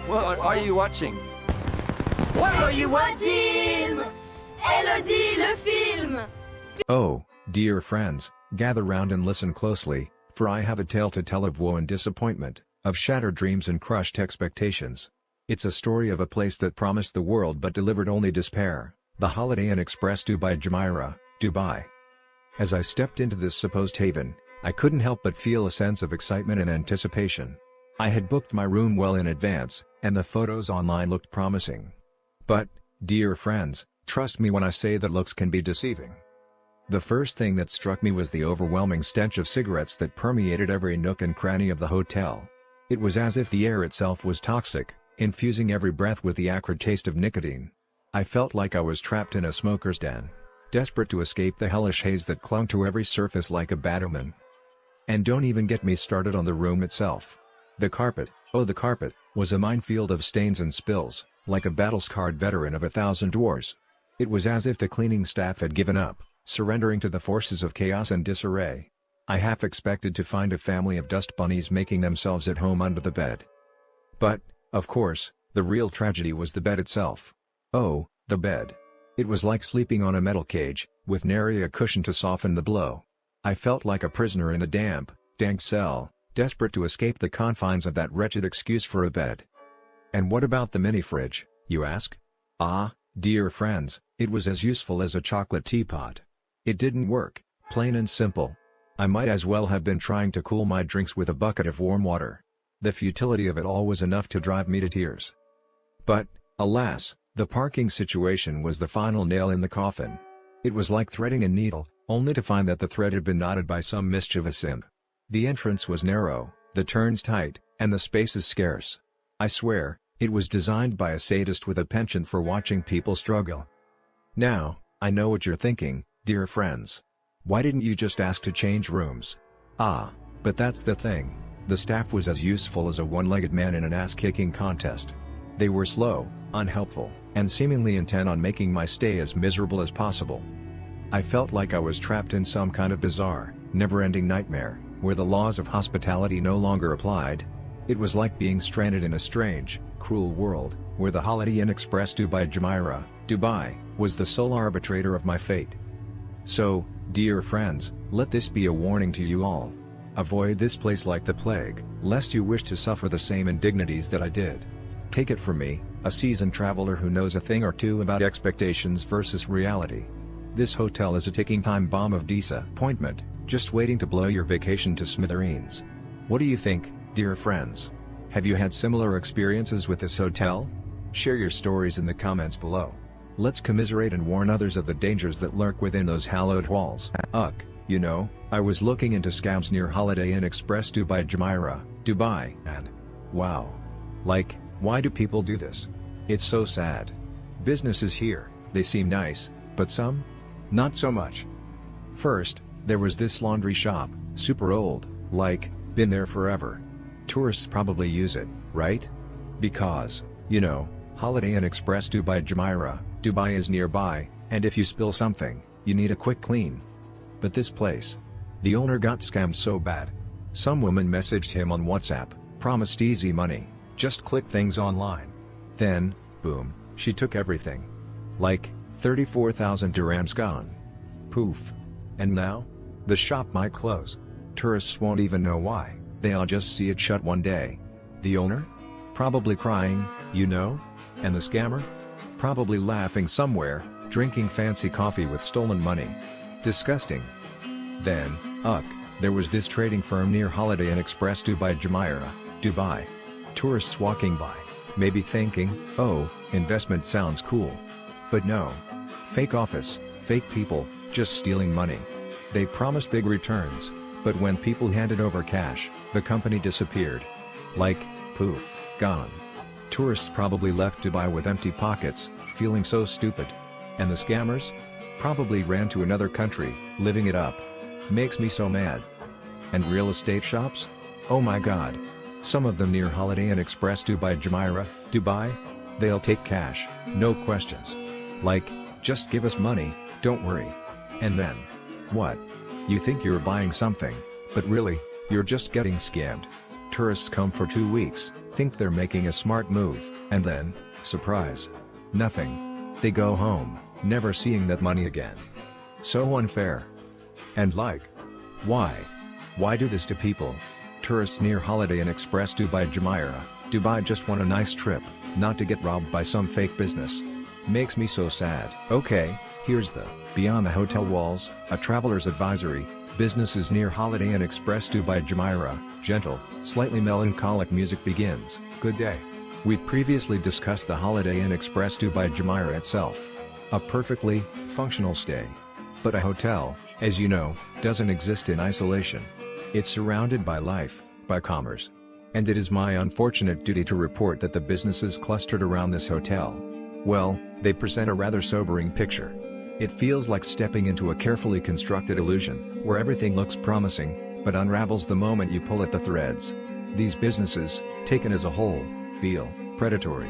What are you watching? What are you watching? Elodie, le film! Oh, dear friends, gather round and listen closely, for I have a tale to tell of woe and disappointment, of shattered dreams and crushed expectations. It's a story of a place that promised the world but delivered only despair, the Holiday Inn Express by Jumeirah, Dubai. As I stepped into this supposed haven, I couldn't help but feel a sense of excitement and anticipation. I had booked my room well in advance, and the photos online looked promising. But, dear friends, trust me when I say that looks can be deceiving. The first thing that struck me was the overwhelming stench of cigarettes that permeated every nook and cranny of the hotel. It was as if the air itself was toxic, infusing every breath with the acrid taste of nicotine. I felt like I was trapped in a smoker's den, desperate to escape the hellish haze that clung to every surface like a bad omen. And don't even get me started on the room itself. The carpet, oh the carpet, was a minefield of stains and spills, like a battle-scarred veteran of 1,000 wars. It was as if the cleaning staff had given up, surrendering to the forces of chaos and disarray. I half expected to find a family of dust bunnies making themselves at home under the bed. But, of course, the real tragedy was the bed itself. Oh, the bed. It was like sleeping on a metal cage, with nary a cushion to soften the blow. I felt like a prisoner in a damp, dank cell, desperate to escape the confines of that wretched excuse for a bed. And what about the mini-fridge, you ask? Ah, dear friends, it was as useful as a chocolate teapot. It didn't work, plain and simple. I might as well have been trying to cool my drinks with a bucket of warm water. The futility of it all was enough to drive me to tears. But, alas, the parking situation was the final nail in the coffin. It was like threading a needle, only to find that the thread had been knotted by some mischievous imp. The entrance was narrow, the turns tight, and the spaces scarce. I swear, it was designed by a sadist with a penchant for watching people struggle. Now, I know what you're thinking, dear friends. Why didn't you just ask to change rooms? Ah, but that's the thing. The staff was as useful as a one-legged man in an ass-kicking contest. They were slow, unhelpful, and seemingly intent on making my stay as miserable as possible. I felt like I was trapped in some kind of bizarre, never-ending nightmare, where the laws of hospitality no longer applied. It was like being stranded in a strange, cruel world, where the Holiday Inn Express by Jumeirah, Dubai, was the sole arbitrator of my fate. So, dear friends, let this be a warning to you all. Avoid this place like the plague, lest you wish to suffer the same indignities that I did. Take it from me, a seasoned traveler who knows a thing or two about expectations versus reality. This hotel is a ticking time bomb of disappointment, just waiting to blow your vacation to smithereens. What do you think, dear friends? Have you had similar experiences with this hotel? Share your stories in the comments below. Let's commiserate and warn others of the dangers that lurk within those hallowed walls. You know, I was looking into scams near Holiday Inn Express by Jumeirah, Dubai, and wow. Like, why do people do this? It's so sad. Businesses here, they seem nice, but some? Not so much. First, there was this laundry shop, super old, like, been there forever. Tourists probably use it, right? Because, you know, Holiday Inn Express by Jumeirah, Dubai is nearby, and if you spill something, you need a quick clean. But this place. The owner got scammed so bad. Some woman messaged him on WhatsApp, promised easy money, just click things online. Then, boom, she took everything. Like, 34,000 dirhams gone. Poof. And now? The shop might close. Tourists won't even know why, they'll just see it shut one day. The owner? Probably crying, you know? And the scammer? Probably laughing somewhere, drinking fancy coffee with stolen money. Disgusting. Then, there was this trading firm near Holiday Inn Express by Jumeirah, Dubai. Tourists walking by, maybe thinking, oh, investment sounds cool. But no. Fake office, fake people, just stealing money. They promised big returns, but when people handed over cash, the company disappeared. Like, poof, gone. Tourists probably left Dubai with empty pockets, feeling so stupid. And the scammers? Probably ran to another country, living it up. Makes me so mad. And real estate shops? Oh my god. Some of them near Holiday Inn Express by Jumeirah, Dubai? They'll take cash, no questions. Like, just give us money, don't worry. And then, what? You think you're buying something, but really, you're just getting scammed. Tourists come for 2 weeks, think they're making a smart move, and then, surprise. Nothing. They go home, never seeing that money again. So unfair. And like, why? Why do this to people? Tourists near Holiday Inn Express Dubai Jumeirah, Dubai just want a nice trip, not to get robbed by some fake business. Makes me so sad. Okay, here's the Beyond the Hotel Walls, a traveler's advisory. Businesses near Holiday Inn Express Dubai Jumeirah, gentle, slightly melancholic music begins. Good day. We've previously discussed the Holiday Inn Express Dubai Jumeirah itself. A perfectly functional stay. But a hotel, as you know, doesn't exist in isolation. It's surrounded by life, by commerce. And it is my unfortunate duty to report that the businesses clustered around this hotel, well, they present a rather sobering picture. It feels like stepping into a carefully constructed illusion, where everything looks promising, but unravels the moment you pull at the threads. These businesses, taken as a whole, feel predatory.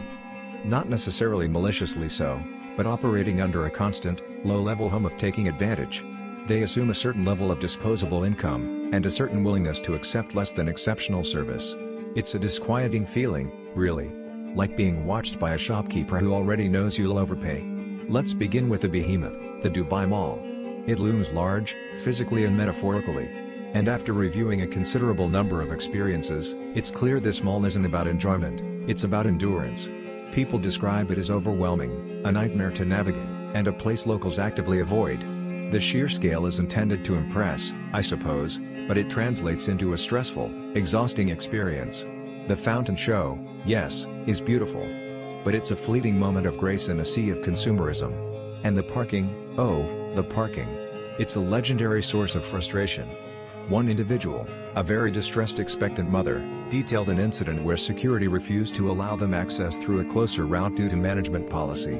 Not necessarily maliciously so, but operating under a constant, low-level hum of taking advantage. They assume a certain level of disposable income, and a certain willingness to accept less than exceptional service. It's a disquieting feeling, really. Like being watched by a shopkeeper who already knows you'll overpay. Let's begin with the behemoth, the Dubai Mall. It looms large, physically and metaphorically. And after reviewing a considerable number of experiences, it's clear this mall isn't about enjoyment, it's about endurance. People describe it as overwhelming, a nightmare to navigate, and a place locals actively avoid. The sheer scale is intended to impress, I suppose, but it translates into a stressful, exhausting experience. The fountain show, yes, is beautiful. But it's a fleeting moment of grace in a sea of consumerism. And the parking, oh, the parking. It's a legendary source of frustration. One individual, a very distressed expectant mother, detailed an incident where security refused to allow them access through a closer route due to management policy.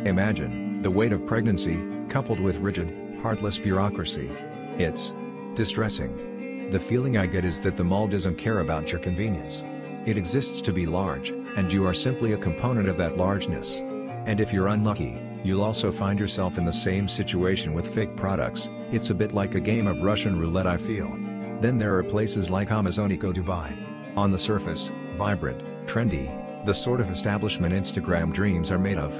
Imagine the weight of pregnancy, coupled with rigid, heartless bureaucracy. It's distressing. The feeling I get is that the mall doesn't care about your convenience. It exists to be large, and you are simply a component of that largeness. And if you're unlucky, you'll also find yourself in the same situation with fake products. It's a bit like a game of Russian roulette, I feel. Then there are places like Amazonico Dubai. On the surface, vibrant, trendy, the sort of establishment Instagram dreams are made of.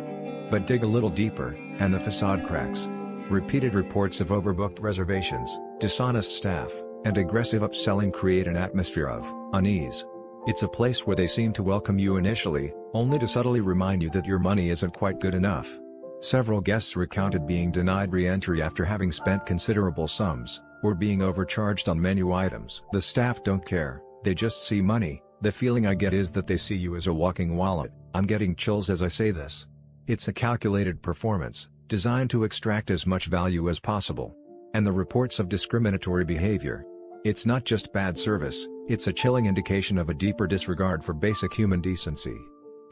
But dig a little deeper, and the facade cracks. Repeated reports of overbooked reservations, dishonest staff, and aggressive upselling create an atmosphere of unease. It's a place where they seem to welcome you initially, only to subtly remind you that your money isn't quite good enough. Several guests recounted being denied re-entry after having spent considerable sums, or being overcharged on menu items. The staff don't care, they just see money. The feeling I get is that they see you as a walking wallet. I'm getting chills as I say this. It's a calculated performance, designed to extract as much value as possible. And the reports of discriminatory behavior. It's not just bad service, it's a chilling indication of a deeper disregard for basic human decency.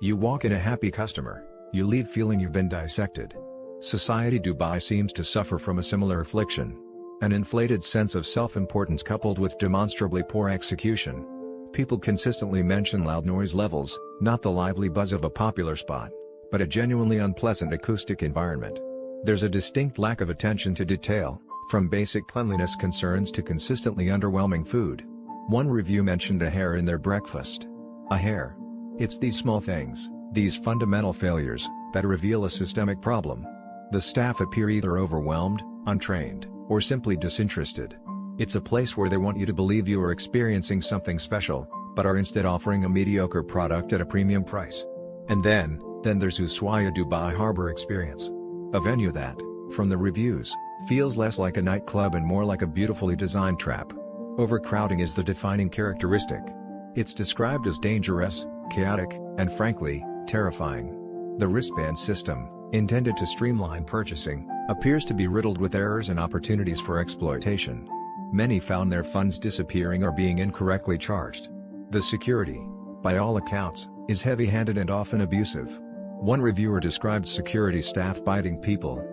You walk in a happy customer, you leave feeling you've been dissected. Society Dubai seems to suffer from a similar affliction. An inflated sense of self-importance coupled with demonstrably poor execution. People consistently mention loud noise levels, not the lively buzz of a popular spot, but a genuinely unpleasant acoustic environment. There's a distinct lack of attention to detail, from basic cleanliness concerns to consistently underwhelming food. One review mentioned a hair in their breakfast. A hair. It's these small things, these fundamental failures, that reveal a systemic problem. The staff appear either overwhelmed, untrained, or simply disinterested. It's a place where they want you to believe you are experiencing something special, but are instead offering a mediocre product at a premium price. And then there's Ushuaia Dubai Harbor Experience. A venue that, from the reviews, feels less like a nightclub and more like a beautifully designed trap. Overcrowding is the defining characteristic. It's described as dangerous, chaotic, and frankly, terrifying. The wristband system, intended to streamline purchasing, appears to be riddled with errors and opportunities for exploitation. Many found their funds disappearing or being incorrectly charged. The security, by all accounts, is heavy-handed and often abusive. One reviewer described security staff biting people.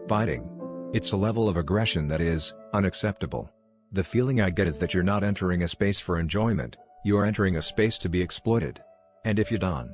Biting. It's a level of aggression that is unacceptable. The feeling I get is that you're not entering a space for enjoyment, you are entering a space to be exploited. And if you don't